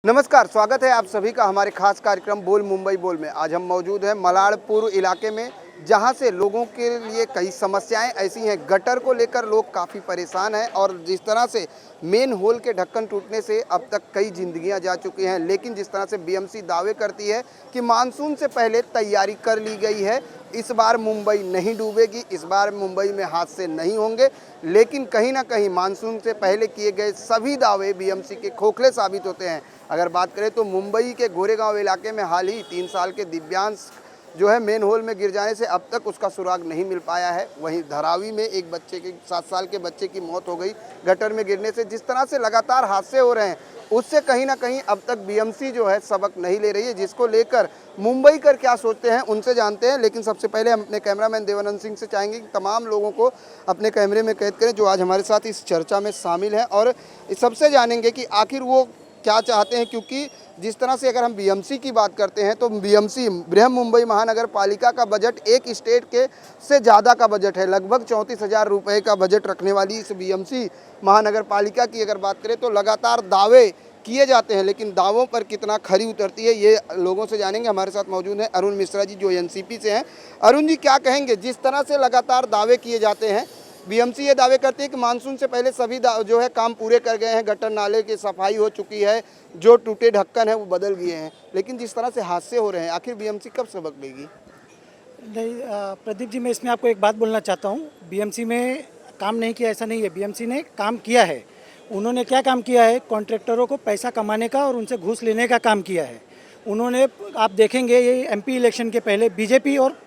नमस्कार, स्वागत है आप सभी का हमारे खास कार्यक्रम बोल मुंबई बोल में। आज हम मौजूद हैं मलाड़पुर इलाके में, जहां से लोगों के लिए कई समस्याएं ऐसी हैं। गटर को लेकर लोग काफ़ी परेशान हैं और जिस तरह से मेन होल के ढक्कन टूटने से अब तक कई जिंदगियां जा चुकी हैं। लेकिन जिस तरह से बीएमसी दावे करती है कि मानसून से पहले तैयारी कर ली गई है, इस बार मुंबई नहीं डूबेगी, इस बार मुंबई में हादसे नहीं होंगे। लेकिन कहीं ना कहीं मानसून से पहले किए गए सभी दावे बीएमसी के खोखले साबित होते हैं। अगर बात करें तो मुंबई के गोरेगांव इलाके में हाल ही 3 साल के दिव्यांश जो है मेन होल में गिर जाने से अब तक उसका सुराग नहीं मिल पाया है। वहीं धारावी में एक बच्चे की 7 साल के बच्चे की मौत हो गई गटर में गिरने से। जिस तरह से लगातार हादसे हो रहे हैं, उससे कहीं ना कहीं अब तक बीएमसी जो है सबक नहीं ले रही है, जिसको लेकर मुंबई कर क्या सोचते हैं उनसे जानते हैं। लेकिन सबसे पहले हम अपने कैमरामैन देवानंद सिंह से चाहेंगे कि तमाम लोगों को अपने कैमरे में कैद करें जो आज हमारे साथ इस चर्चा में शामिल हैं, और सबसे जानेंगे कि आखिर वो क्या चाहते हैं। क्योंकि जिस तरह से अगर हम बीएमसी की बात करते हैं तो बीएमसी बृहन मुंबई महानगर पालिका का बजट एक स्टेट के से ज़्यादा का बजट है। लगभग 34,000 रुपये का बजट रखने वाली इस बीएमसी महानगर पालिका की अगर बात करें तो लगातार दावे किए जाते हैं, लेकिन दावों पर कितना खरी उतरती है ये लोगों से जानेंगे। हमारे साथ मौजूद हैं अरुण मिश्रा जी जो एनसीपी से हैं। अरुण जी, क्या कहेंगे? जिस तरह से लगातार दावे किए जाते हैं, बीएमसी ये दावे करती है कि मानसून से पहले सभी जो है काम पूरे कर गए हैं, गटर नाले की सफाई हो चुकी है, जो टूटे ढक्कन है वो बदल गए हैं। लेकिन जिस तरह से हादसे हो रहे हैं, आखिर बीएमसी कब सबक लेगी? नहीं प्रदीप जी, मैं इसमें आपको एक बात बोलना चाहता हूँ। बीएमसी में काम नहीं किया ऐसा नहीं है, बीएमसी ने काम किया है। उन्होंने क्या काम किया है? कॉन्ट्रैक्टरों को पैसा कमाने का और उनसे घूस लेने का काम किया है उन्होंने। आप देखेंगे ये एमपी इलेक्शन के पहले बीजेपी और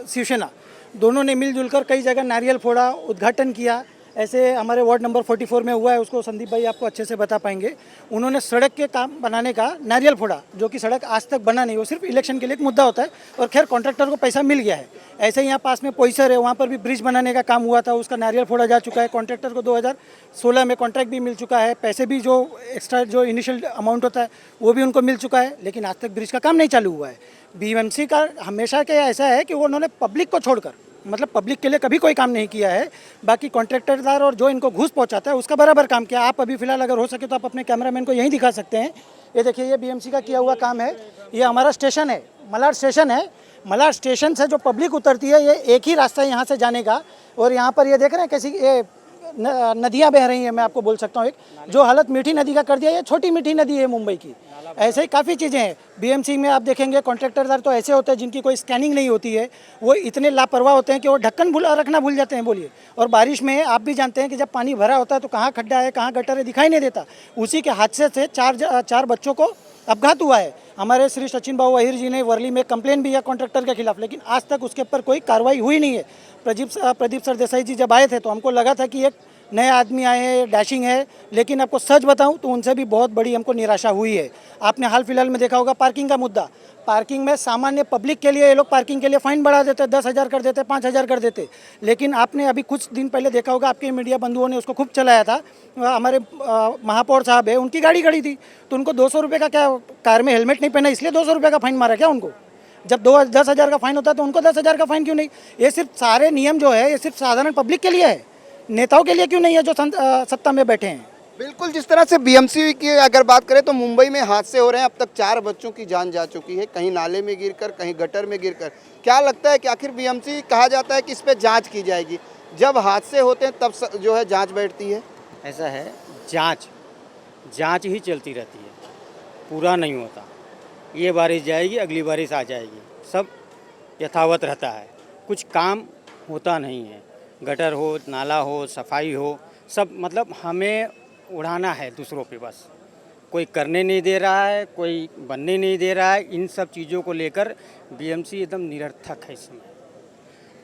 शिवसेना दोनों ने मिलजुल कर कई जगह नारियल फोड़ा, उद्घाटन किया। ऐसे हमारे वार्ड नंबर 44 में हुआ है, उसको संदीप भाई आपको अच्छे से बता पाएंगे। उन्होंने सड़क के काम बनाने का नारियल फोड़ा, जो कि सड़क आज तक बना नहीं, वो सिर्फ इलेक्शन के लिए एक मुद्दा होता है। और खैर कॉन्ट्रैक्टर को पैसा मिल गया है। ऐसे ही यहाँ पास में पोईसर है, वहाँ पर भी ब्रिज बनाने का काम हुआ था, उसका नारियल फोड़ा जा चुका है। कॉन्ट्रैक्टर को 2016 में कॉन्ट्रैक्ट भी मिल चुका है, पैसे भी जो एक्स्ट्रा जो इनिशियल अमाउंट होता है वो भी उनको मिल चुका है। लेकिन आज तक ब्रिज का काम नहीं चालू हुआ है। बीएमसी का हमेशा क्या ऐसा है कि वो उन्होंने पब्लिक को छोड़कर, मतलब पब्लिक के लिए कभी कोई काम नहीं किया है। बाकी कॉन्ट्रैक्टरदार और जो इनको घूस पहुंचाता है उसका बराबर काम किया। आप अभी फिलहाल अगर हो सके तो आप अपने कैमरामैन को यहीं दिखा सकते हैं। ये देखिए, ये बीएमसी का किया हुआ काम है। ये हमारा स्टेशन है, मलाड स्टेशन है। मलाड स्टेशन से जो पब्लिक उतरती है, ये एक ही रास्ता है यहाँ से जाने का। और यहाँ पर ये देख रहे हैं कैसी ये नदियाँ बह रही हैं। मैं आपको बोल सकता हूँ, एक जो हालत मीठी नदी का कर दिया, ये छोटी मीठी नदी है मुंबई की। ऐसे ही काफ़ी चीज़ें हैं बीएमसी में। आप देखेंगे कॉन्ट्रैक्टरदार तो ऐसे होते हैं जिनकी कोई स्कैनिंग नहीं होती है। वो इतने लापरवाह होते हैं कि वो ढक्कन रखना भूल जाते हैं। बोलिए, और बारिश में आप भी जानते हैं कि जब पानी भरा होता है तो कहाँ खड्डा है, कहाँ गटर है, दिखाई नहीं देता। उसी के हादसे से चार बच्चों को अपघात हुआ है। हमारे श्री सचिन बाबू अहिर जी ने वर्ली में कंप्लेन भी किया कॉन्ट्रैक्टर के खिलाफ, लेकिन आज तक उसके ऊपर कोई कार्रवाई हुई नहीं है। प्रदीप सर देसाई जी जब आए थे तो हमको लगा था कि एक नए आदमी आए हैं, डैशिंग है। लेकिन आपको सच बताऊं तो उनसे भी बहुत बड़ी हमको निराशा हुई है। आपने हाल फिलहाल में देखा होगा पार्किंग का मुद्दा। पार्किंग में सामान्य पब्लिक के लिए ये लोग पार्किंग के लिए फ़ाइन बढ़ा देते, 10,000 कर देते, 5,000 कर देते। लेकिन आपने अभी कुछ दिन पहले देखा होगा, आपके मीडिया बंधुओं ने उसको खूब चलाया था। हमारे महापौर साहब है, उनकी गाड़ी खड़ी थी तो उनको 200 रुपये का, क्या कार में हेलमेट नहीं पहना इसलिए 200 रुपये का फ़ाइन मारा क्या उनको? जब 10,000 का फ़ाइन होता है तो उनको 10,000 का फ़ाइन क्यों नहीं? ये सिर्फ सारे नियम जो है ये सिर्फ साधारण पब्लिक के लिए है, नेताओं के लिए क्यों नहीं है जो सत्ता में बैठे हैं। बिल्कुल, जिस तरह से बीएमसी की अगर बात करें तो मुंबई में हादसे हो रहे हैं। अब तक 4 बच्चों की जान जा चुकी है, कहीं नाले में गिरकर, कहीं गटर में गिरकर। क्या लगता है कि आखिर बीएमसी कहा जाता है कि इस पर जांच की जाएगी, जब हादसे होते हैं तब जो है जांच बैठती है? ऐसा है, जांच ही चलती रहती है, पूरा नहीं होता। ये बारिश जाएगी, अगली बारिश आ जाएगी, सब यथावत रहता है, कुछ काम होता नहीं है। गटर हो, नाला हो, सफाई हो, सब मतलब हमें उड़ाना है दूसरों पे बस। कोई करने नहीं दे रहा है, कोई बनने नहीं दे रहा है। इन सब चीज़ों को लेकर बीएमसी एकदम निरर्थक है इसमें।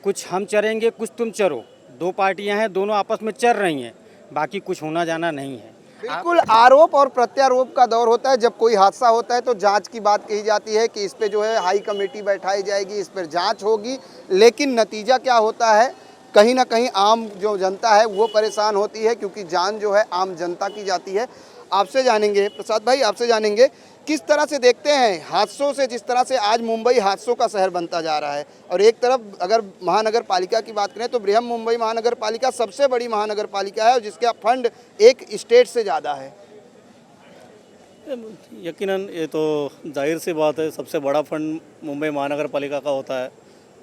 कुछ हम चरेंगे, कुछ तुम चरो। 2 पार्टियां हैं, दोनों आपस में चर रही हैं, बाकी कुछ होना जाना नहीं है। बिल्कुल, आरोप और प्रत्यारोप का दौर होता है। जब कोई हादसा होता है तो जांच की बात कही जाती है कि इस पे जो है हाई कमेटी बैठाई जाएगी, इस पर जांच होगी। लेकिन नतीजा क्या होता है? कहीं ना कहीं आम जो जनता है वो परेशान होती है, क्योंकि जान जो है आम जनता की जाती है। आपसे जानेंगे प्रसाद भाई, आपसे जानेंगे किस तरह से देखते हैं हादसों से, जिस तरह से आज मुंबई हादसों का शहर बनता जा रहा है। और एक तरफ अगर महानगर पालिका की बात करें तो बृहन मुंबई महानगर पालिका सबसे बड़ी महानगर पालिका है और जिसका फंड एक स्टेट से ज़्यादा है। यकीनन ये तो जाहिर सी बात है, सबसे बड़ा फंड मुंबई महानगर पालिका का होता है,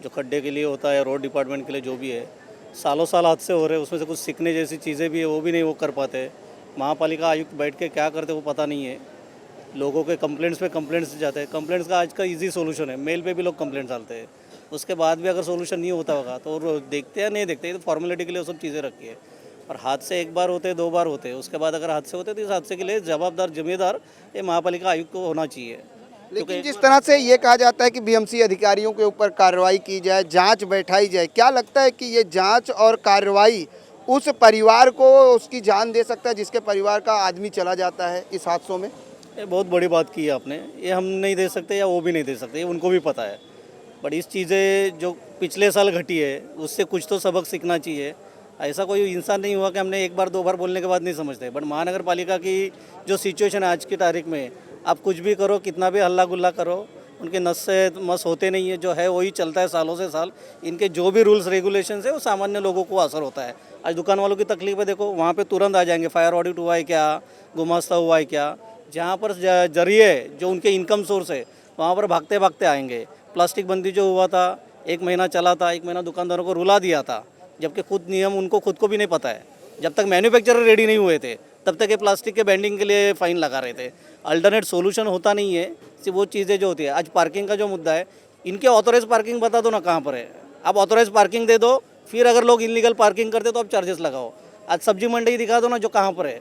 जो खड्डे के लिए होता है, रोड डिपार्टमेंट के लिए जो भी है। सालों साल हादसे हो रहे हैं, उसमें से कुछ सीखने जैसी चीज़ें भी है, वो भी नहीं वो कर पाते। महापालिका आयुक्त बैठ के क्या करते वो पता नहीं है। लोगों के कंप्लेंट्स पे कंप्लेंट्स जाते हैं। कंप्लेंट्स का आज का इजी सोल्यूशन है, मेल पे भी लोग कंप्लेंट्स डालते हैं। उसके बाद भी अगर सोल्यूशन नहीं होता होगा तो वो देखते हैं नहीं देखते, ये तो फॉर्मेलिटी के लिए वो सब चीज़ें रखी है। और हादसे एक बार होते हैं, 2 बार होते हैं, उसके बाद अगर हादसे होते हैं तो इस हादसे के लिए जवाबदार जिम्मेदार ये महापालिका आयुक्त को होना चाहिए। लेकिन जिस तरह से ये कहा जाता है कि बीएमसी अधिकारियों के ऊपर कार्रवाई की जाए, जांच बैठाई जाए, क्या लगता है कि ये जांच और कार्रवाई उस परिवार को उसकी जान दे सकता है जिसके परिवार का आदमी चला जाता है इस हादसों में? ये बहुत बड़ी बात की है आपने। ये हम नहीं दे सकते या वो भी नहीं दे सकते, ये उनको भी पता है। बट इस चीज़ें जो पिछले साल घटी है उससे कुछ तो सबक सीखना चाहिए। ऐसा कोई इंसान नहीं हुआ कि हमने एक बार 2 बार बोलने के बाद नहीं समझते। बट महानगर पालिका की जो सिचुएशन है आज की तारीख में, आप कुछ भी करो, कितना भी हल्ला गुल्ला करो, उनके नस से मस होते नहीं है। जो है वही चलता है सालों से साल। इनके जो भी रूल्स रेगुलेशंस है वो सामान्य लोगों को असर होता है। आज दुकान वालों की तकलीफ है, देखो वहाँ पे तुरंत आ जाएंगे, फायर ऑडिट हुआ है क्या, गुमास्ता हुआ है क्या। जहाँ पर जरिए जो उनके इनकम सोर्स है वहाँ पर भागते भागते आएंगे। प्लास्टिक बंदी जो हुआ था, 1 महीना चला था, 1 महीना दुकानदारों को रुला दिया था, जबकि खुद नियम उनको खुद को भी नहीं पता है। जब तक मैन्युफैक्चरर रेडी नहीं हुए थे तब तक ये प्लास्टिक के बैंडिंग के लिए फ़ाइन लगा रहे थे। अल्टरनेट सोल्यूशन होता नहीं है, सिर्फ वो चीज़ें जो होती है। आज पार्किंग का जो मुद्दा है, इनके ऑथोराइज पार्किंग बता दो ना कहाँ पर है। आप ऑथोराइज पार्किंग दे दो, फिर अगर लोग इलीगल पार्किंग करते तो आप चार्जेस लगाओ। आज सब्जी मंडी दिखा दो ना जो कहाँ पर है।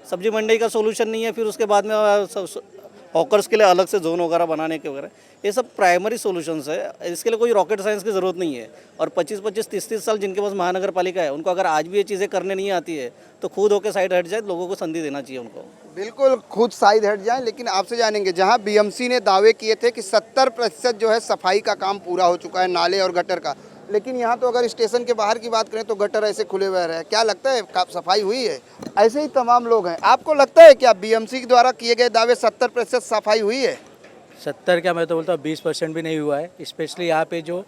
सब्जी मंडी का सोल्यूशन नहीं है, फिर उसके बाद में हॉकर्स के लिए अलग से जोन वगैरह बनाने के वगैरह, ये सब प्राइमरी सॉल्यूशंस है। इसके लिए कोई रॉकेट साइंस की ज़रूरत नहीं है। और 25-25, 30-30 साल जिनके पास महानगर पालिका है, उनको अगर आज भी ये चीज़ें करने नहीं आती है तो खुद होकर साइड हट जाए। लोगों को संधि देना चाहिए उनको। बिल्कुल खुद साइड हट जाएं। लेकिन आपसे जानेंगे, जहां बीएमसी ने दावे किए थे कि 70% जो है सफाई का काम पूरा हो चुका है, नाले और गटर का, लेकिन यहां तो अगर स्टेशन के बाहर की बात करें तो गटर ऐसे खुले हुए रहे हैं। क्या लगता है सफाई हुई है? ऐसे ही तमाम लोग हैं। आपको लगता है क्या बीएमसी के द्वारा किए गए दावे 70% सफाई हुई है? 70 क्या, मैं तो बोलता हूँ 20% भी नहीं हुआ है। स्पेशली यहाँ पे जो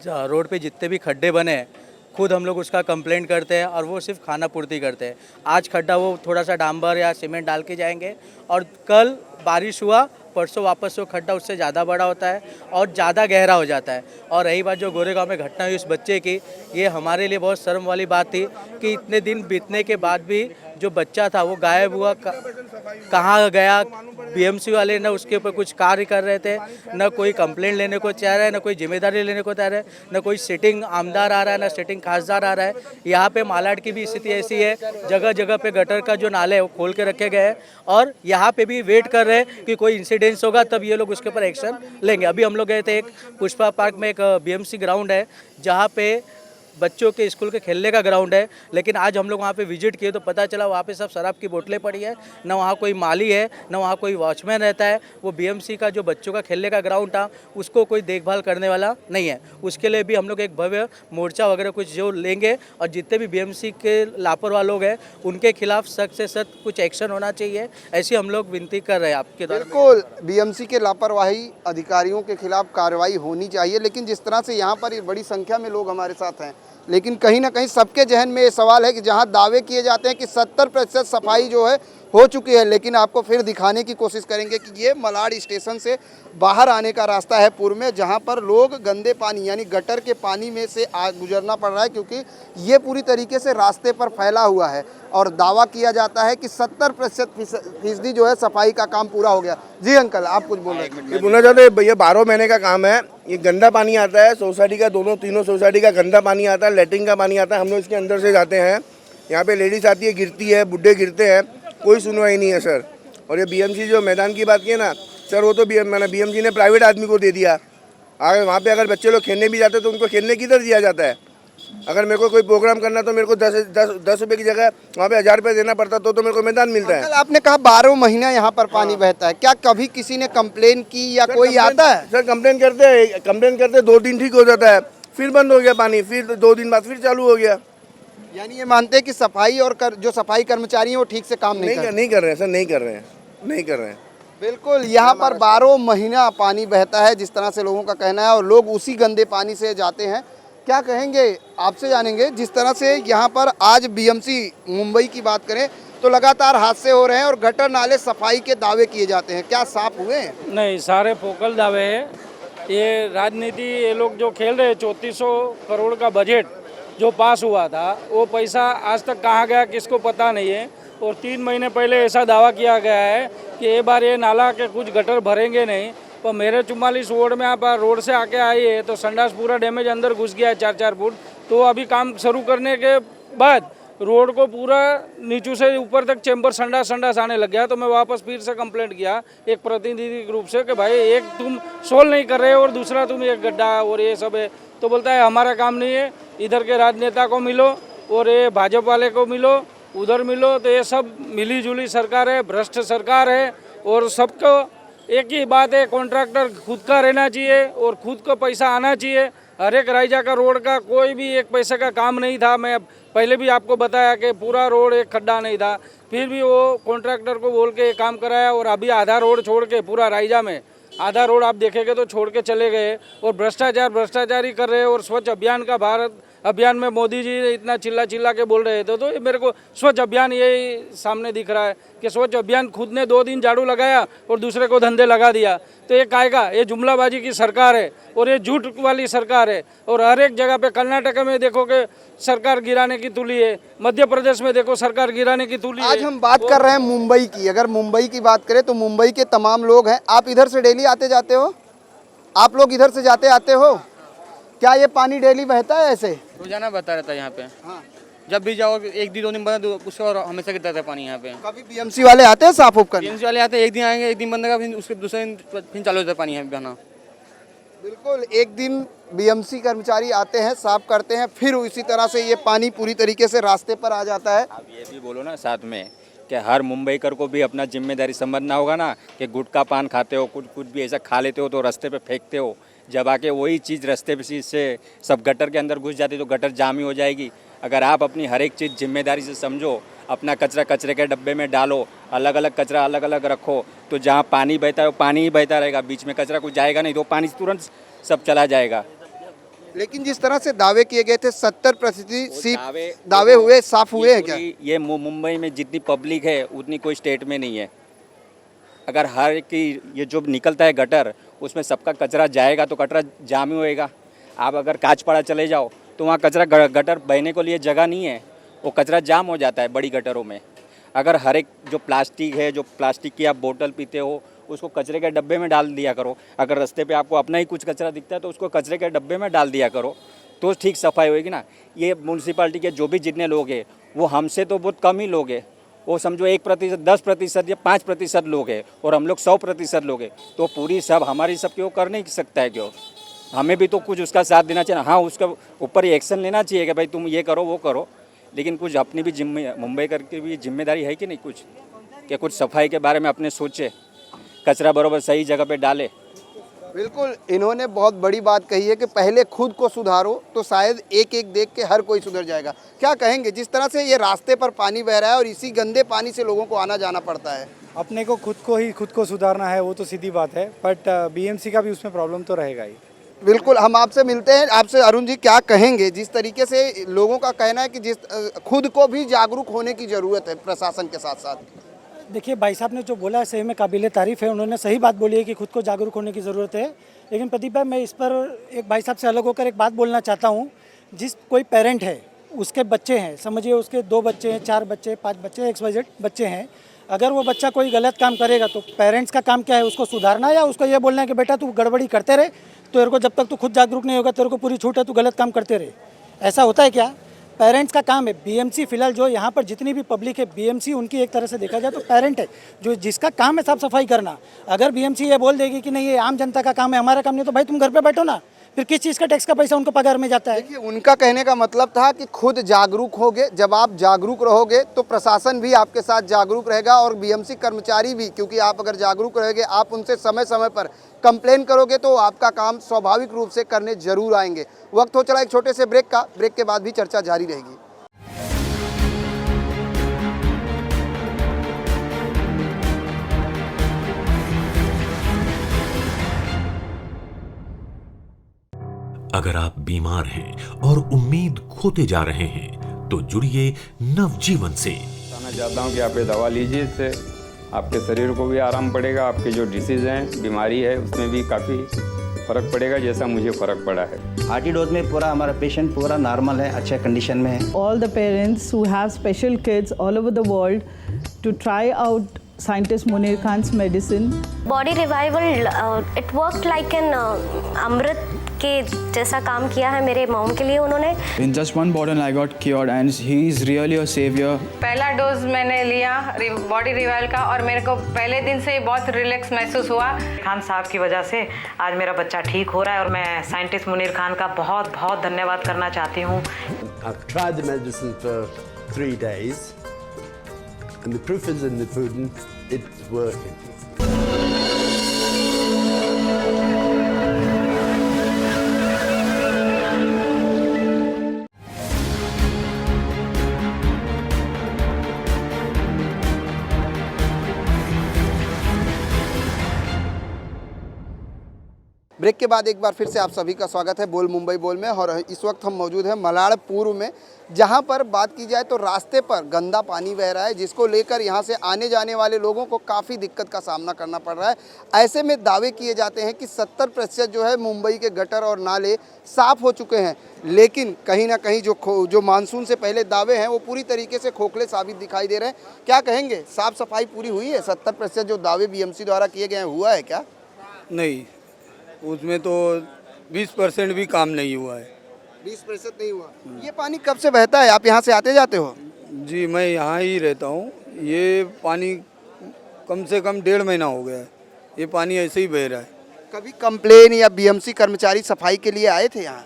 रोड पे जितने भी खड्डे बने हैं, खुद हम लोग उसका कंप्लेंट करते हैं और वो सिर्फ खाना पूर्ति करते हैं। आज खड्डा वो थोड़ा सा डांबर या सीमेंट डाल के जाएंगे, और कल बारिश हुआ, परसों वापस वो खड्डा उससे ज़्यादा बड़ा होता है और ज़्यादा गहरा हो जाता है। और रही बात जो गोरेगांव में घटना हुई उस बच्चे की, ये हमारे लिए बहुत शर्म वाली बात थी कि इतने दिन बीतने के बाद भी जो बच्चा था वो गायब हुआ, कहाँ गया। बीएमसी वाले न उसके ऊपर कुछ कार्य कर रहे थे, न कोई कंप्लेंट लेने को चाह रहा है, न कोई जिम्मेदारी लेने को चाह रहा है, न कोई सिटिंग आमदार आ रहा है, न सिटिंग खासदार आ रहा है। यहाँ पे मालाड की भी स्थिति ऐसी है, जगह जगह पे गटर का जो नाले है वो खोल के रखे गए हैं, और यहाँ पे भी वेट कर रहे हैं कि कोई इंसिडेंस होगा तब ये लोग उसके ऊपर एक्शन लेंगे। अभी हम लोग गए थे, एक पुष्पा पार्क में एक बीएमसी ग्राउंड है जहाँ पे बच्चों के स्कूल के खेलने का ग्राउंड है, लेकिन आज हम लोग वहाँ पे विजिट किए तो पता चला वहाँ पे सब शराब की बोतलें पड़ी है। न वहाँ कोई माली है, न वहाँ कोई वॉचमैन रहता है। वो बीएमसी का जो बच्चों का खेलने का ग्राउंड था उसको कोई देखभाल करने वाला नहीं है। उसके लिए भी हम लोग एक भव्य मोर्चा वगैरह कुछ जो लेंगे, और जितने भी बीएमसी के लापरवाह लोग हैं उनके खिलाफ सख्त से सख्त कुछ एक्शन होना चाहिए, ऐसी हम लोग विनती कर रहे हैं आपके द्वारा। बिल्कुल बीएमसी के लापरवाही अधिकारियों के खिलाफ कार्रवाई होनी चाहिए। लेकिन जिस तरह से यहाँ पर बड़ी संख्या में लोग हमारे साथ हैं, लेकिन कहीं ना कहीं सबके जहन में ये सवाल है कि जहाँ दावे किए जाते हैं कि 70% सफाई जो है हो चुकी है, लेकिन आपको फिर दिखाने की कोशिश करेंगे कि ये मलाड स्टेशन से बाहर आने का रास्ता है पूर्व में, जहाँ पर लोग गंदे पानी यानी गटर के पानी में से गुजरना पड़ रहा है, क्योंकि ये पूरी तरीके से रास्ते पर फैला हुआ है। और दावा किया जाता है कि 70% जो है सफाई का काम पूरा हो गया। जी अंकल, आप कुछ बोल रहे थे? ये बोलना चाहते हैं, ये 12 महीने का काम है। ये गंदा पानी आता है सोसाइटी का, तीनों सोसाइटी का गंदा पानी आता है, लेटरिन का पानी आता है। हम लोग इसके अंदर से जाते हैं, यहाँ पे लेडीज आती है, गिरती है, बुढ़े गिरते हैं, कोई सुनवाई नहीं है सर। और ये बीएमसी जो मैदान की बात की है ना सर, वो तो बीएमसी ने प्राइवेट आदमी को दे दिया। अगर वहाँ पे अगर बच्चे लोग खेलने भी जाते तो उनको खेलने किधर दिया जाता है? अगर मेरे को कोई प्रोग्राम करना तो मेरे को 10 रुपये की जगह वहाँ पे 1000 रुपये देना पड़ता तो मेरे को मैदान मिलता है। आपने कहा 12 महीना यहाँ पर पानी बहता है, क्या कभी किसी ने कंप्लेन की या कोई आता है? सर कंप्लेन करते 2 दिन ठीक हो जाता है, फिर बंद हो गया पानी, फिर 2 दिन बाद फिर चालू हो गया। यानी ये मानते हैं कि सफाई और जो सफाई कर्मचारी हैं वो ठीक से काम नहीं कर रहे हैं सर, नहीं कर रहे हैं। बिल्कुल, यहाँ पर 12 महीना पानी बहता है, जिस तरह से लोगों का कहना है, और लोग उसी गंदे पानी से जाते हैं। क्या कहेंगे, आपसे जानेंगे। जिस तरह से यहाँ पर आज बीएमसी मुंबई की बात करें तो लगातार हादसे हो रहे हैं और गटर नाले सफाई के दावे किए जाते हैं, क्या साफ हुए हैं? नहीं, सारे फोकल दावे हैं। ये राजनीति, ये लोग जो खेल रहे हैं, 3400 करोड़ का बजट जो पास हुआ था, वो पैसा आज तक कहाँ गया किसको पता नहीं है। और 3 महीने पहले ऐसा दावा किया गया है कि ये बार ये नाला के कुछ गटर भरेंगे नहीं, पर मेरे 44 वार्ड में आप रोड से आके आई है तो संडास पूरा डैमेज अंदर घुस गया है 4-4 फुट। तो अभी काम शुरू करने के बाद रोड को पूरा नीचू से ऊपर तक चैम्बर संडास आने लग गया। तो मैं वापस फिर से कंप्लेंट किया एक प्रतिनिधि के रूप से कि भाई एक तुम सोल्व नहीं कर रहे हो और दूसरा तुम एक गड्ढा और ये सब है। तो बोलता है हमारा काम नहीं है, इधर के राजनेता को मिलो और ये भाजपा वाले को मिलो, उधर मिलो। तो ये सब मिली जुली सरकार है, भ्रष्ट सरकार है। और सबको एक ही बात है, कॉन्ट्रैक्टर खुद का रहना चाहिए और खुद को पैसा आना चाहिए। हर एक राइजा का रोड का कोई भी एक पैसे का काम नहीं था। मैं पहले भी आपको बताया कि पूरा रोड एक खड्डा नहीं था, फिर भी वो कॉन्ट्रैक्टर को बोल के काम कराया। और अभी आधा रोड छोड़ के पूरा राइजा में आधा रोड आप देखेंगे तो छोड़ के चले गए और भ्रष्टाचार ही कर रहे हैं। और स्वच्छ अभियान का भारत अभियान में मोदी जी इतना चिल्ला के बोल रहे थे, तो मेरे को स्वच्छ अभियान यही सामने दिख रहा है कि स्वच्छ अभियान खुद ने 2 दिन झाड़ू लगाया और दूसरे को धंधे लगा दिया। तो ये कायगा, ये जुमलाबाजी की सरकार है और ये झूठ वाली सरकार है। और हर एक जगह पे कर्नाटक में देखो कि सरकार गिराने की तुली है, मध्य प्रदेश में देखो सरकार गिराने की तुली है। आज हम बात कर रहे हैं मुंबई की। अगर मुंबई की बात करें तो मुंबई के तमाम लोग हैं। आप इधर से डेली आते जाते हो? आप लोग इधर से जाते आते हो? क्या ये पानी डेली बहता है ऐसे? रोजाना बहता रहता है यहाँ पे। हाँ। जब भी जाओ 1 दिन 2 दिन बंद, उसके और हमेशा गिरता रहता है पानी यहाँ पे। कभी बीएमसी वाले आते हैं साफ उफ करने? बीएमसी वाले आते हैं, 1 दिन आएंगे, 1 दिन बंद रहेगा, फिर उसके दूसरे दिन फिर चालू होता है पानी यहाँ पे बहना। बिल्कुल, एक दिन बीएमसी कर्मचारी आते हैं, साफ करते हैं, फिर इसी तरह से ये पानी पूरी तरीके से रास्ते पर आ जाता है। आप ये भी बोलो ना साथ में कि हर मुंबईकर को भी अपना जिम्मेदारी समझना होगा ना कि गुटखा पान खाते हो, कुछ भी ऐसा खा लेते हो तो रास्ते पे फेंकते हो, जब आके वही चीज़ रास्ते पे से सब गटर के अंदर घुस जाती तो गटर जाम ही हो जाएगी। अगर आप अपनी हर एक चीज़ जिम्मेदारी से समझो, अपना कचरा कचरे के डब्बे में डालो, अलग अलग कचरा अलग अलग रखो, तो जहाँ पानी बहता है वो पानी ही बहता रहेगा, बीच में कचरा कुछ जाएगा नहीं, तो पानी तुरंत सब चला जाएगा। लेकिन जिस तरह से दावे किए गए थे 70% दावे हुए, साफ हुए हैं क्या? ये मुंबई में जितनी पब्लिक है उतनी कोई स्टेट में नहीं है। अगर हर की ये जो निकलता है गटर, उसमें सबका कचरा जाएगा तो कचरा जाम ही होएगा। आप अगर काचपाड़ा चले जाओ तो वहाँ कचरा गटर बहने को लिए जगह नहीं है, वो कचरा जाम हो जाता है बड़ी गटरों में। अगर हर एक जो प्लास्टिक है, जो प्लास्टिक की आप बोतल पीते हो, उसको कचरे के डब्बे में डाल दिया करो। अगर रास्ते पे आपको अपना ही कुछ कचरा दिखता है तो उसको कचरे के डब्बे में डाल दिया करो, तो ठीक सफाई होएगी ना। ये म्यूनसिपाल्टी के जो भी जितने लोग हैं वो हमसे तो बहुत कम ही लोग हैं, वो समझो 1%, 10% या 5% लोग हैं और हम लोग 100% लोग हैं, तो पूरी सब हमारी सब क्यों कर नहीं सकता है? क्यों हमें भी तो कुछ उसका साथ देना चाहिए। हाँ, उसका ऊपर ही एक्शन लेना चाहिए कि भाई तुम ये करो वो करो, लेकिन कुछ अपनी भी मुंबई करके भी जिम्मेदारी है कि नहीं कुछ, कि कुछ सफाई के बारे में अपने सोचे, कचरा बराबर सही जगह पे डाले। बिल्कुल, इन्होंने बहुत बड़ी बात कही है कि पहले खुद को सुधारो तो शायद एक एक देख के हर कोई सुधर जाएगा। क्या कहेंगे जिस तरह से ये रास्ते पर पानी बह रहा है और इसी गंदे पानी से लोगों को आना जाना पड़ता है? अपने को खुद को सुधारना है, वो तो सीधी बात है, बट बीएमसी का भी उसमें प्रॉब्लम तो रहेगा ही। बिल्कुल, हम आपसे मिलते हैं। आपसे अरुण जी क्या कहेंगे जिस तरीके से लोगों का कहना है कि जिस खुद को भी जागरूक होने की ज़रूरत है प्रशासन के साथ साथ? देखिए, भाई साहब ने जो बोला है सही में काबिल तारीफ़ है, उन्होंने सही बात बोली है कि खुद को जागरूक होने की ज़रूरत है। लेकिन प्रदीप भाई, मैं इस पर एक भाई साहब से अलग होकर एक बात बोलना चाहता हूँ। जिस कोई पेरेंट है, उसके बच्चे हैं, समझिए उसके 2 बच्चे हैं, 4 बच्चे, 5 बच्चे, XYZ बच्चे हैं, अगर वो बच्चा कोई गलत काम करेगा तो पेरेंट्स का काम क्या है? उसको सुधारना या उसको ये बोलना है कि बेटा तू गड़बड़ी करते रहे, तेरे को जब तक तू खुद जागरूक नहीं होगा तेरे को पूरी छूट है, तू गलत काम करते रहे। ऐसा होता है क्या? पेरेंट्स का काम है। बीएमसी फिलहाल जो यहाँ पर जितनी भी पब्लिक है, बीएमसी उनकी एक तरह से देखा जाए तो पेरेंट है, जो जिसका काम है साफ सफाई करना। अगर बीएमसी ये बोल देगी कि नहीं ये आम जनता का काम है, हमारा काम नहीं, तो भाई तुम घर पे बैठो ना, फिर किस चीज़ का टैक्स का पैसा उनको पगार में जाता है? देखिए, उनका कहने का मतलब था कि खुद जागरूक होगे, जब आप जागरूक रहोगे तो प्रशासन भी आपके साथ जागरूक रहेगा और बीएमसी कर्मचारी भी, क्योंकि आप अगर जागरूक रहेंगे, आप उनसे समय समय पर कंप्लेन करोगे तो आपका काम स्वाभाविक रूप से करने जरूर आएंगे। वक्त हो चला एक छोटे से ब्रेक का, ब्रेक के बाद भी चर्चा जारी रहेगी। अगर आप बीमार हैं और उम्मीद खोते जा रहे हैं तो जुड़िए नवजीवन से। चाहता हूँ कि आप ये दवा लीजिए, इससे आपके शरीर को भी आराम पड़ेगा, आपके जो डिसीज़ हैं, बीमारी है, उसमें भी काफ़ी फ़र्क पड़ेगा, जैसा मुझे फ़र्क पड़ा है। आरटी डोज में पूरा हमारा पेशेंट पूरा नॉर्मल है, अच्छे कंडीशन में है। All the parents who have special kids all over the world to try out scientist Munir Khan's medicine. Body revival, it worked like an अमृत के जैसा काम किया है मेरे मॉम के लिए उन्होंने। In just one bottle I got cured and he is really a savior. पहला डोज मैंने लिया बॉडी रिवाइवल का और मेरे को पहले दिन से बहुत रिलैक्स महसूस हुआ। खान साहब की वजह से आज मेरा बच्चा ठीक हो रहा है और मैं साइंटिस्ट मुनीर खान का बहुत बहुत धन्यवाद करना चाहती हूँ। I've tried the medicine for 3 days and the proof is in the pudding, it's working. Break के बाद एक बार फिर से आप सभी का स्वागत है बोल मुंबई बोल में। और इस वक्त हम मौजूद हैं मलाड़ पूर्व में, जहां पर बात की जाए तो रास्ते पर गंदा पानी बह रहा है, जिसको लेकर यहां से आने जाने वाले लोगों को काफ़ी दिक्कत का सामना करना पड़ रहा है। ऐसे में दावे किए जाते हैं कि 70% जो है मुंबई के गटर और नाले साफ़ हो चुके हैं, लेकिन कहीं ना कहीं जो मानसून से पहले दावे हैं वो पूरी तरीके से खोखले साबित दिखाई दे रहे हैं। क्या कहेंगे, साफ़ सफाई पूरी हुई है? 70% जो दावे BMC द्वारा किए गए हैं हुआ है क्या? नहीं, उसमें तो 20% भी काम नहीं हुआ है। 20% नहीं हुआ। ये पानी कब से बहता है? आप यहाँ से आते जाते हो? जी, मैं यहाँ ही रहता हूँ। ये पानी कम से कम 1.5 महीना हो गया है, ये पानी ऐसे ही बह रहा है। कभी कंप्लेन या BMC कर्मचारी सफाई के लिए आए थे यहाँ?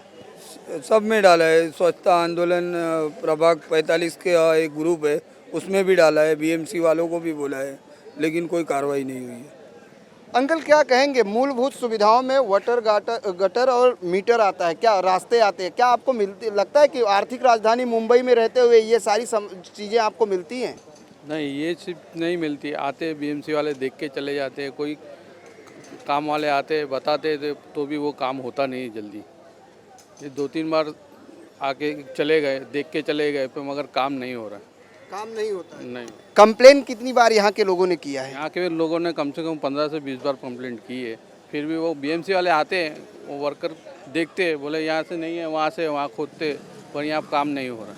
सब में डाला है, स्वच्छता आंदोलन प्रभाग 45 के एक ग्रुप है, उसमें भी डाला है, BMC वालों को भी बोला है, लेकिन कोई कार्रवाई नहीं हुई है। अंकल क्या कहेंगे, मूलभूत सुविधाओं में वाटर गटर और मीटर आता है, क्या रास्ते आते हैं, क्या आपको लगता है कि आर्थिक राजधानी मुंबई में रहते हुए ये सारी चीज़ें आपको मिलती हैं? नहीं, ये सिर्फ नहीं मिलती। आते BMC वाले देख के चले जाते हैं, कोई काम वाले आते बताते तो भी वो काम होता नहीं जल्दी। ये 2-3 बार आके चले गए, देख के चले गए, पर मगर काम नहीं हो रहा है। काम नहीं होता है? नहीं। कंप्लेन कितनी बार यहाँ के लोगों ने किया है? यहाँ के लोगों ने कम से कम 15 से 20 बार कंप्लेंट की है, फिर भी वो BMC वाले आते हैं, वो वर्कर देखते हैं, बोले यहाँ से नहीं है, वहाँ से वहाँ खोदते, पर यहाँ काम नहीं हो रहा।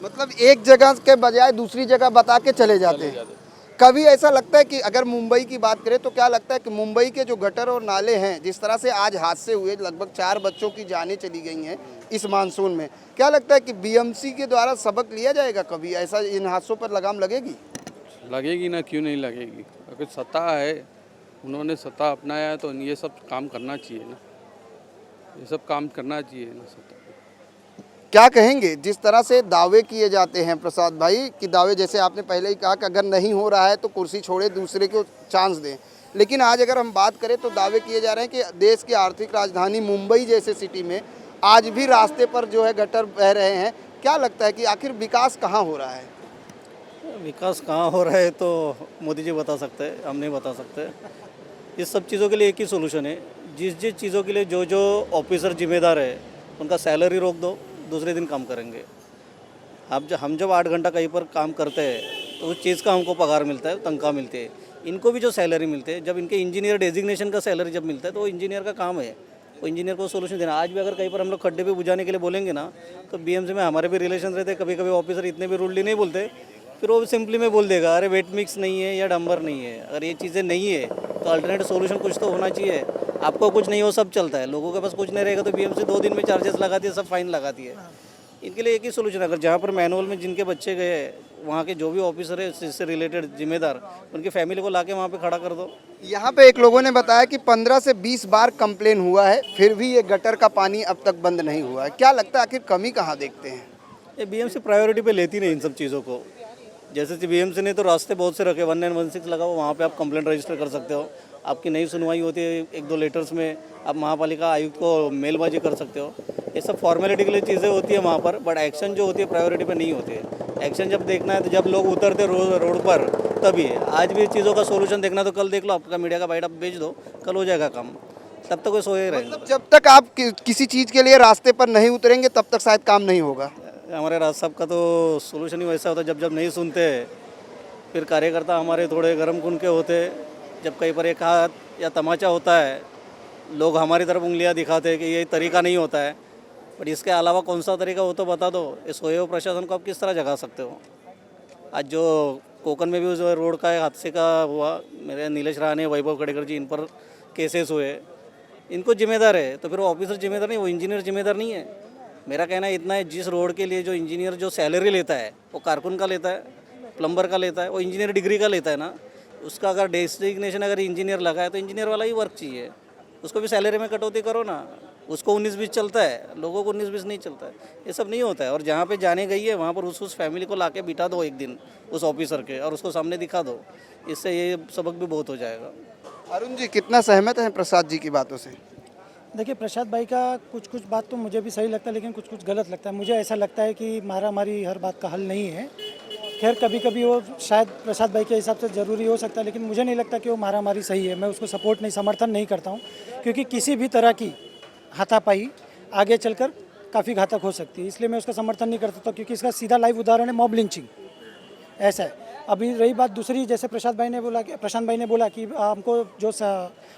मतलब एक जगह के बजाय दूसरी जगह बता के चले जाते हैं। कभी ऐसा लगता है कि अगर मुंबई की बात करें तो क्या लगता है कि मुंबई के जो गटर और नाले हैं, जिस तरह से आज हादसे हुए, लगभग 4 बच्चों की जानें चली गई हैं इस मानसून में, क्या लगता है कि BMC के द्वारा सबक लिया जाएगा? कभी ऐसा इन हादसों पर लगाम लगेगी? लगेगी ना, क्यों नहीं लगेगी? अगर सत्ता है, उन्होंने सत्ता अपनाया है तो ये सब काम करना चाहिए ना, ये सब काम करना चाहिए ना सत्ता। क्या कहेंगे, जिस तरह से दावे किए जाते हैं प्रसाद भाई कि दावे, जैसे आपने पहले ही कहा कि अगर नहीं हो रहा है तो कुर्सी छोड़े, दूसरे को चांस दें, लेकिन आज अगर हम बात करें तो दावे किए जा रहे हैं कि देश की आर्थिक राजधानी मुंबई जैसे सिटी में आज भी रास्ते पर जो है गटर बह रहे हैं। क्या लगता है कि आखिर विकास कहाँ हो रहा है? विकास कहाँ हो रहा है तो मोदी जी बता सकते हैं, हम नहीं बता सकते। इस सब चीज़ों के लिए एक ही सोल्यूशन है, जिस चीज़ों के लिए जो ऑफिसर जिम्मेदार है उनका सैलरी रोक दो, दूसरे दिन काम करेंगे। हम जब 8 घंटा कहीं पर काम करते हैं तो उस चीज़ का हमको पगार मिलता है, तनख्वाह मिलती है। इनको भी जो सैलरी मिलते हैं, जब इनके इंजीनियर डेजिग्नेशन का सैलरी जब मिलता है तो वो इंजीनियर का काम है, वो इंजीनियर को सोल्यूशन देना। आज भी अगर कहीं पर हम लोग खड्डे पे बुझाने के लिए बोलेंगे ना तो BMC में हमारे भी रिलेशन रहते हैं। कभी कभी ऑफिसर इतने भी रूडली नहीं बोलते, फिर वो सिंपली में बोल देगा अरे वेट मिक्स नहीं है या डंबर नहीं है। अगर ये चीज़ें नहीं है तो अल्टरनेटिव सोल्यूशन कुछ तो होना चाहिए। आपको कुछ नहीं हो, सब चलता है, लोगों के पास कुछ नहीं रहेगा तो BMC 2 दिन में चार्जेस लगाती है, सब फाइन लगाती है। इनके लिए एक ही सोल्यूशन है, अगर जहाँ पर मैनुअल में जिनके बच्चे गए वहाँ के जो भी ऑफिसर है इससे रिलेटेड जिम्मेदार, उनकी फैमिली को लाके वहाँ पे खड़ा कर दो। यहाँ पे एक लोगों ने बताया कि 15 से 20 बार कंप्लेन हुआ है, फिर भी ये गटर का पानी अब तक बंद नहीं हुआ है। क्या लगता है आखिर कमी कहाँ देखते हैं? ये BMC प्रायोरिटी पे लेती नहीं इन सब चीज़ों को। जैसे BMC ने तो रास्ते बहुत से रखे, 1916 लगा हुआ, वहाँ पे आप कंप्लेंट रजिस्टर कर सकते हो। आपकी नई सुनवाई होती है 1-2 लेटर्स में, आप महापालिका आयुक्त को मेलबाजी कर सकते हो। ये सब फॉर्मेलिटी के लिए चीज़ें होती है वहाँ पर, बट एक्शन जो होती है प्रायोरिटी पे नहीं होती है। एक्शन जब देखना है तो जब लोग उतरते रोड पर तभी है। आज भी चीज़ों का सोल्यूशन देखना तो कल देख लो, आपका मीडिया का बाइट आप भेज दो, कल हो जाएगा काम। तब तक कोई सोए रहेगा। मतलब जब तक आप किसी चीज़ के लिए रास्ते पर नहीं उतरेंगे तब तक शायद काम नहीं होगा। हमारे राज साहब का तो सोल्यूशन ही वैसा होता है, जब नहीं सुनते फिर कार्यकर्ता हमारे थोड़े गर्म खून के होते, जब कहीं पर एक हाथ या तमाचा होता है लोग हमारी तरफ उंगलियां दिखाते हैं कि ये तरीका नहीं होता है, बट इसके अलावा कौन सा तरीका हो तो बता दो। इस सोए हुए प्रशासन को आप किस तरह जगा सकते हो? आज जो कोकन में भी उस रोड का हादसे का हुआ, मेरे नीलेश राणे, वैभव खड़ेकर जी, इन पर केसेस हुए, इनको जिम्मेदार है तो फिर वो ऑफिसर जिम्मेदार नहीं, वो इंजीनियर जिम्मेदार नहीं है। मेरा कहना इतना है, जिस रोड के लिए जो इंजीनियर जो सैलरी लेता है वो कारकुन का लेता है, प्लम्बर का लेता है, वो इंजीनियर डिग्री का लेता है ना, उसका अगर डेजिग्नेशन अगर इंजीनियर लगा है तो इंजीनियर वाला ही वर्क चाहिए, उसको भी सैलरी में कटौती करो ना। उसको 19-20 चलता है, लोगों को 19-20 नहीं चलता है, ये सब नहीं होता है। और जहाँ पे जाने गई है वहाँ पर उस फैमिली को लाके बिठा दो एक दिन उस ऑफिसर के, और उसको सामने दिखा दो, इससे ये सबक भी बहुत हो जाएगा। अरुण जी कितना सहमत हैं प्रसाद जी की बातों से? देखिए, प्रसाद भाई का कुछ बात तो मुझे भी सही लगता है, लेकिन कुछ गलत लगता है। मुझे ऐसा लगता है कि मारामारी हर बात का हल नहीं है। खैर कभी कभी वो शायद प्रसाद भाई के हिसाब से ज़रूरी हो सकता है, लेकिन मुझे नहीं लगता कि वो मारामारी सही है। मैं उसको सपोर्ट नहीं, समर्थन नहीं करता हूँ, क्योंकि किसी भी तरह की हाथापाई आगे चलकर काफ़ी घातक हो सकती है, इसलिए मैं उसका समर्थन नहीं करता। क्योंकि इसका सीधा लाइव उदाहरण है मॉब लिंचिंग, ऐसा है। अभी रही बात दूसरी, जैसे प्रशांत भाई ने बोला कि हमको जो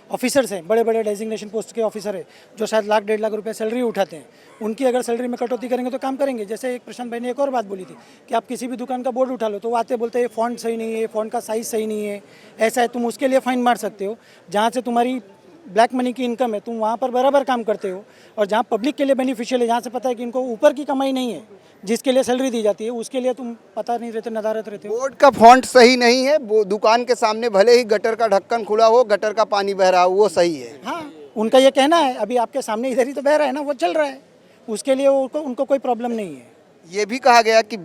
ऑफिसर्स हैं, बड़े बड़े डेजिग्नेशन पोस्ट के ऑफिसर हैं, जो शायद 1.5 लाख रुपए सैलरी उठाते हैं, उनकी अगर सैलरी में कटौती करेंगे तो काम करेंगे। जैसे एक प्रशांत भाई ने एक और बात बोली थी कि आप किसी भी दुकान का बोर्ड उठा लो तो वो आते बोलते हैं फ़ॉन्ट सही नहीं है, फ़ॉन्ट का साइज़ सही नहीं है, ऐसा है, तुम उसके लिए फ़ाइन मार सकते हो। जहाँ से तुम्हारी ब्लैक मनी की इनकम है, तुम वहाँ पर बराबर काम करते हो। और जहाँ पब्लिक के लिए बेनिफिशियल है, जहाँ से पता है कि इनको ऊपर की कमाई नहीं है, जिसके लिए सैलरी दी जाती है, उसके लिए तुम पता नहीं रहते, नदारत रहते हो। बोर्ड का फॉन्ट सही नहीं है, वो दुकान के सामने भले ही गटर का ढक्कन खुला हो, गटर का पानी बह रहा हो, वो सही है। हाँ, उनका ये कहना है। अभी आपके सामने इधर ही तो बह रहा है ना, वो चल रहा है, उसके लिए उनको कोई प्रॉब्लम नहीं है। ये भी कहा गया कि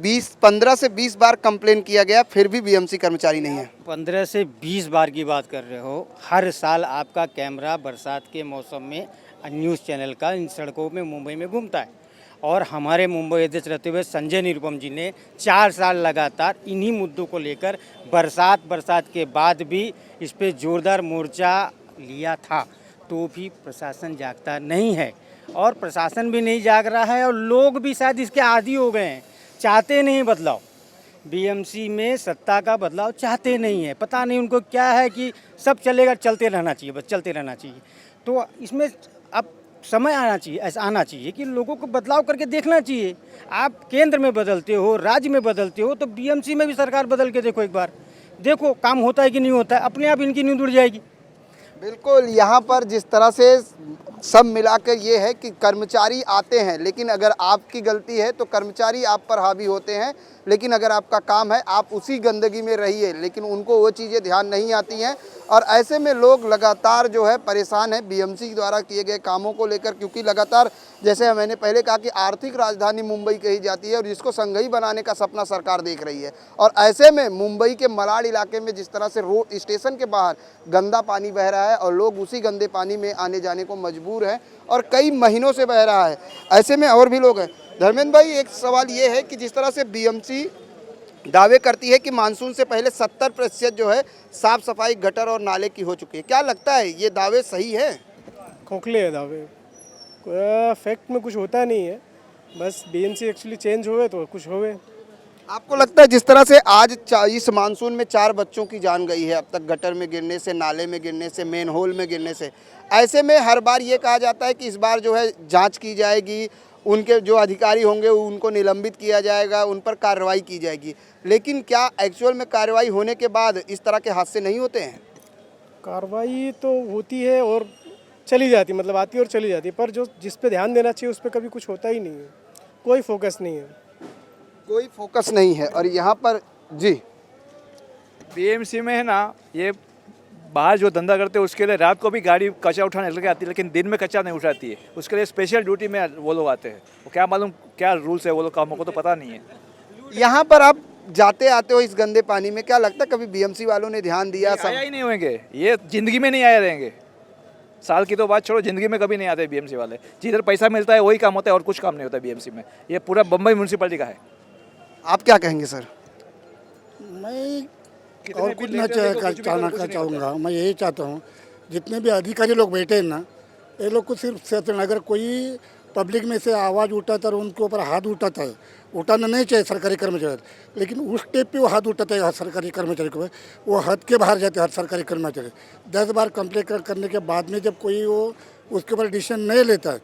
15 से 20 बार कंप्लेन किया गया, फिर भी बीएमसी कर्मचारी नहीं है। 15 से 20 बार की बात कर रहे हो। हर साल आपका कैमरा बरसात के मौसम में न्यूज़ चैनल का इन सड़कों में मुंबई में घूमता है, और हमारे मुंबई अध्यक्ष रहते हुए संजय निरुपम जी ने 4 साल लगातार इन्हीं मुद्दों को लेकर बरसात के बाद भी इस पर जोरदार मोर्चा लिया था, तो भी प्रशासन जागता नहीं है। और प्रशासन भी नहीं जाग रहा है, और लोग भी शायद इसके आदी हो गए हैं, चाहते नहीं बदलाव। बीएमसी में सत्ता का बदलाव चाहते नहीं है, पता नहीं उनको क्या है कि सब चलेगा, चलते रहना चाहिए, बस चलते रहना चाहिए। तो इसमें अब समय आना चाहिए, ऐसा आना चाहिए कि लोगों को बदलाव करके देखना चाहिए। आप केंद्र में बदलते हो, राज्य में बदलते हो, तो बीएमसी में भी सरकार बदल के देखो, एक बार देखो काम होता है कि नहीं होता है, अपने आप इनकी नींद उड़ जाएगी। बिल्कुल, यहाँ पर जिस तरह से सब मिलाकर ये है कि कर्मचारी आते हैं, लेकिन अगर आपकी गलती है तो कर्मचारी आप पर हावी होते हैं, लेकिन अगर आपका काम है आप उसी गंदगी में रहिए, लेकिन उनको वो चीज़ें ध्यान नहीं आती हैं। और ऐसे में लोग लगातार जो है परेशान हैं बीएमसी द्वारा किए गए कामों को लेकर, क्योंकि लगातार जैसे मैंने पहले कहा कि आर्थिक राजधानी मुंबई कही जाती है, और जिसको संघई बनाने का सपना सरकार देख रही है। और ऐसे में मुंबई के मलाड इलाके में जिस तरह से रोड स्टेशन के बाहर गंदा पानी बह रहा है, और लोग उसी गंदे पानी में आने जाने को मजबूर हैं, और कई महीनों से बह रहा है। ऐसे में और भी लोग हैं। धर्मेंद्र भाई, एक सवाल ये है कि जिस तरह से बीएमसी दावे करती है कि मानसून से पहले 70% जो है साफ सफाई गटर और नाले की हो चुकी है, क्या लगता है ये दावे सही है? खोखले है दावे, फैक्ट में कुछ होता नहीं है, बस बीएमसी एक्चुअली चेंज हुए तो कुछ होवे। आपको लगता है जिस तरह से आज इस मानसून में 4 बच्चों की जान गई है अब तक, गटर में गिरने से, नाले में गिरने से, मेन होल में गिरने से, ऐसे में हर बार ये कहा जाता है कि इस बार जो है जांच की जाएगी, उनके जो अधिकारी होंगे उनको निलंबित किया जाएगा, उन पर कार्रवाई की जाएगी, लेकिन क्या एक्चुअल में कार्रवाई होने के बाद इस तरह के हादसे नहीं होते हैं? कार्रवाई तो होती है और चली जाती, मतलब आती है और चली जाती है, पर जो जिस पे ध्यान देना चाहिए उस पर कभी कुछ होता ही नहीं है, कोई फोकस नहीं है, कोई फोकस नहीं है। और यहाँ पर जी बीएमसी में है ना, ये बाहर जो धंधा करते हैं उसके लिए रात को भी गाड़ी कचरा उठाने लेके आती है, लेकिन दिन में कचरा नहीं उठाती है, उसके लिए स्पेशल ड्यूटी में वो लोग आते हैं। वो क्या मालूम क्या रूल्स है वो लोग, कामों को तो पता नहीं है। यहाँ पर आप जाते आते हो इस गंदे पानी में, क्या लगता है कभी बीएमसी वालों ने ध्यान दिया? आया ही नहीं होंगे, ये जिंदगी में नहीं आए रहेंगे, साल की तो बात छोड़ो, जिंदगी में कभी नहीं आते बीएमसी वाले। जिधर पैसा मिलता है वही काम होता है, और कुछ काम नहीं होता बीएमसी में। ये पूरा बम्बई म्यूनसिपलिटी का है। आप क्या कहेंगे सर? मैं और कुछ ना चाहूँगा, मैं यही चाहता हूँ जितने भी अधिकारी लोग बैठे हैं ना, ये लोग को सिर्फ अगर कोई पब्लिक में से आवाज़ उठाता है और उनके ऊपर हाथ उठाता है। उठाना नहीं चाहिए सरकारी कर्मचारी, लेकिन उस स्टेप पे वो हाथ उठाता है हर सरकारी कर्मचारी को, वो हद के बाहर जाते हैं हर सरकारी कर्मचारी। 10 बार कंप्लेंट करने के बाद में जब कोई वो उसके ऊपर डिसीजन नहीं लेता है,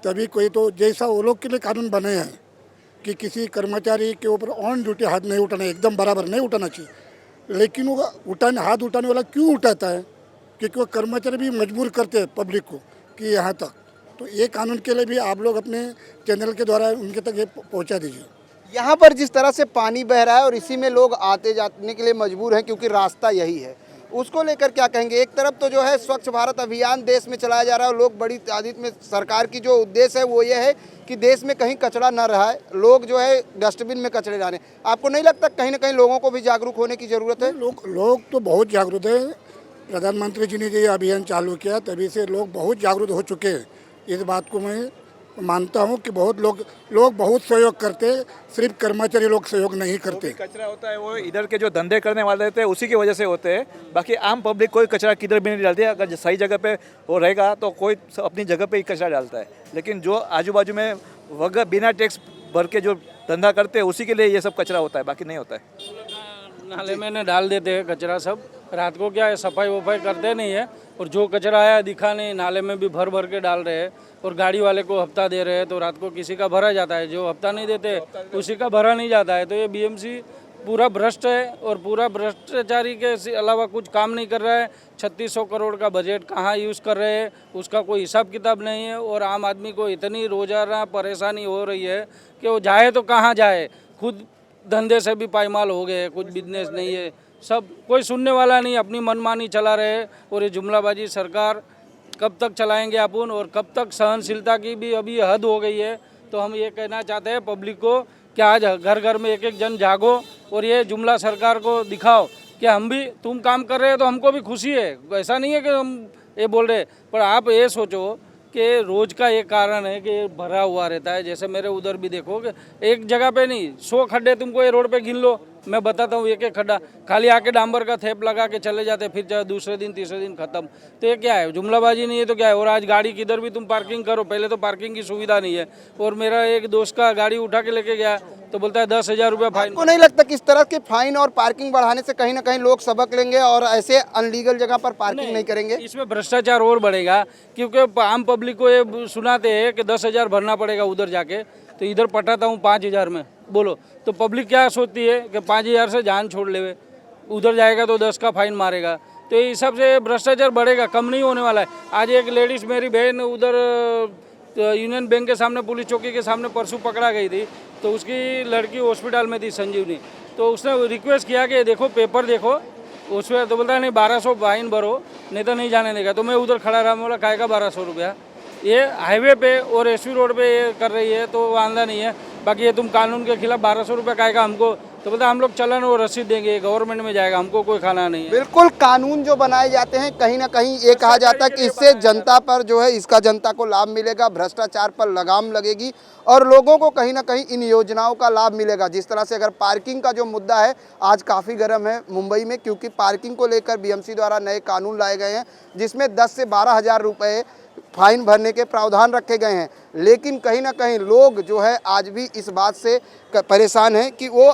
तभी कोई तो जैसा वो लोग के लिए कानून बने हैं कि किसी कर्मचारी के ऊपर ऑन ड्यूटी हाथ नहीं उठाना, एकदम बराबर नहीं उठाना चाहिए, लेकिन वो हाथ उठाने वाला क्यों उठाता है? क्योंकि वो कर्मचारी भी मजबूर करते हैं पब्लिक को कि यहाँ तक। तो ये कानून के लिए भी आप लोग अपने चैनल के द्वारा उनके तक ये पहुँचा दीजिए। यहाँ पर जिस तरह से पानी बह रहा है और इसी में लोग आते जाने के लिए मजबूर हैं क्योंकि रास्ता यही है, उसको लेकर क्या कहेंगे? एक तरफ तो जो है स्वच्छ भारत अभियान देश में चलाया जा रहा है और लोग बड़ी तादाद में, सरकार की जो उद्देश्य है वो ये है कि देश में कहीं कचरा न रहा है, लोग जो है डस्टबिन में कचरे डालें। आपको नहीं लगता कहीं ना कहीं लोगों को भी जागरूक होने की ज़रूरत है? लोग तो बहुत जागरूक है। प्रधानमंत्री जी ने ये अभियान चालू किया तभी से लोग बहुत जागरूक हो चुके हैं। इस बात को मैं मानता हूँ कि बहुत लोग बहुत सहयोग करते, सिर्फ कर्मचारी लोग सहयोग नहीं करते। कचरा होता है वो इधर के जो धंधे करने वाले रहते हैं उसी की वजह से होते हैं, बाकी आम पब्लिक कोई कचरा किधर भी नहीं डालती है। अगर सही जगह पे वो रहेगा तो कोई अपनी जगह पे ही कचरा डालता है, लेकिन जो आजू बाजू में वगैरह बिना टैक्स भर के जो धंधा करते हैं उसी के लिए ये सब कचरा होता है, बाकी नहीं होता है। नाले में डाल देते हैं कचरा सब, रात को क्या है सफाई वफाई करते नहीं है, और जो कचरा आया दिखा नहीं, नाले में भी भर भर के डाल रहे हैं और गाड़ी वाले को हफ्ता दे रहे हैं, तो रात को किसी का भरा जाता है, जो हफ्ता नहीं देते उसी का भरा नहीं जाता है। तो ये बीएमसी पूरा भ्रष्ट है और पूरा भ्रष्टाचारी के अलावा कुछ काम नहीं कर रहा है। 3600 करोड़ का बजट कहाँ यूज़ कर रहे हैं उसका कोई हिसाब किताब नहीं है, और आम आदमी को इतनी रोज़ाना परेशानी हो रही है कि वो जाए तो कहाँ जाए। खुद धंधे से भी पायमाल हो गए, कुछ बिजनेस नहीं है, सब कोई सुनने वाला नहीं, अपनी मनमानी चला रहे। और ये जुमलाबाजी सरकार कब तक चलाएंगे अपन, और कब तक सहनशीलता की भी अभी हद हो गई है। तो हम ये कहना चाहते हैं पब्लिक को कि आज घर घर में एक एक जन जागो और ये जुमला सरकार को दिखाओ कि हम भी, तुम काम कर रहे हो तो हमको भी खुशी है। ऐसा नहीं है कि हम ये बोल रहे, पर आप ये सोचो कि रोज़ का ये कारण है कि ये भरा हुआ रहता है। जैसे मेरे उधर भी देखो कि एक जगह पे नहीं 100 खड्डे तुमको ये रोड पे गिन लो, मैं बताता हूँ एक एक खड्डा, खाली आके डांबर का थेप लगा के चले जाते, फिर दूसरे दिन तीसरे दिन खत्म। तो ये क्या है, जुमलाबाजी नहीं है तो क्या है? और आज गाड़ी किधर भी तुम पार्किंग करो, पहले तो पार्किंग की सुविधा नहीं है। और मेरा एक दोस्त का गाड़ी उठा के लेके गया तो बोलता है 10,000 रुपया फाइन। आपको नहीं लगता किस तरह के फाइन और पार्किंग बढ़ाने से कहीं ना कहीं लोग सबक लेंगे और ऐसे अनलीगल जगह पर पार्किंग नहीं करेंगे? इसमें भ्रष्टाचार और बढ़ेगा, क्योंकि आम पब्लिक को ये सुनाते हैं कि 10,000 भरना पड़ेगा उधर जाके, तो इधर पटाता हूँ 5,000 में, बोलो तो पब्लिक क्या सोचती है कि 5,000 से जान छोड़ लेवे, उधर जाएगा तो 10 का फाइन मारेगा। तो इस सब से भ्रष्टाचार बढ़ेगा, कम नहीं होने वाला है। आज एक लेडीज़ मेरी बहन उधर यूनियन बैंक के सामने, पुलिस चौकी के सामने परसों पकड़ा गई थी, तो उसकी लड़की हॉस्पिटल में थी संजीवनी, तो उसने रिक्वेस्ट किया कि देखो पेपर देखो, उसमें तो बोलता है नहीं 1200 फाइन भरो नहीं तो नहीं जाने देगा। तो मैं उधर खड़ा रहा, बोला काय का 1200 रुपया, ये हाईवे पे और एसवी रोड पे ये कर रही है तो वांदा नहीं है, बाकी ये तुम कानून के खिलाफ 1200 रुपया काय का हमको, तो बोलता हम लोग चलन और रसीद देंगे, गवर्नमेंट में जाएगा, हमको कोई खाना नहीं है। बिल्कुल, कानून जो बनाए जाते हैं कहीं ना कहीं ये कहा जाता है कि इससे जनता पर जो है, इसका जनता को लाभ मिलेगा, भ्रष्टाचार पर लगाम लगेगी और लोगों को कहीं ना कहीं इन योजनाओं का लाभ मिलेगा। जिस तरह से अगर पार्किंग का जो मुद्दा है आज काफ़ी गर्म है मुंबई में, क्योंकि पार्किंग को लेकर बीएमसी द्वारा नए कानून लाए गए हैं जिसमें 10 से 12,000 रुपये फाइन भरने के प्रावधान रखे गए हैं। लेकिन कहीं ना कहीं लोग जो है आज भी इस बात से परेशान हैं कि वो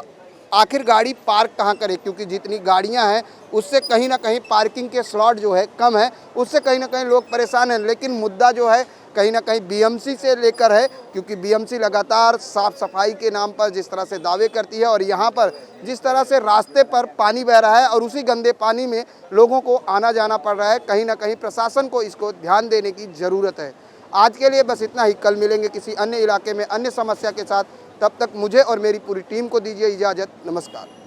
आखिर गाड़ी पार्क कहाँ करें, क्योंकि जितनी गाड़ियां हैं उससे कहीं ना कहीं पार्किंग के स्लॉट जो है कम है, उससे कहीं ना कहीं लोग परेशान हैं। लेकिन मुद्दा जो है कहीं ना कहीं बीएमसी से लेकर है, क्योंकि बीएमसी लगातार साफ सफाई के नाम पर जिस तरह से दावे करती है और यहाँ पर जिस तरह से रास्ते पर पानी बह रहा है और उसी गंदे पानी में लोगों को आना जाना पड़ रहा है, कहीं ना कहीं प्रशासन को इसको ध्यान देने की ज़रूरत है। आज के लिए बस इतना ही, कल मिलेंगे किसी अन्य इलाके में अन्य समस्या के साथ। तब तक मुझे और मेरी पूरी टीम को दीजिए इजाज़त। नमस्कार।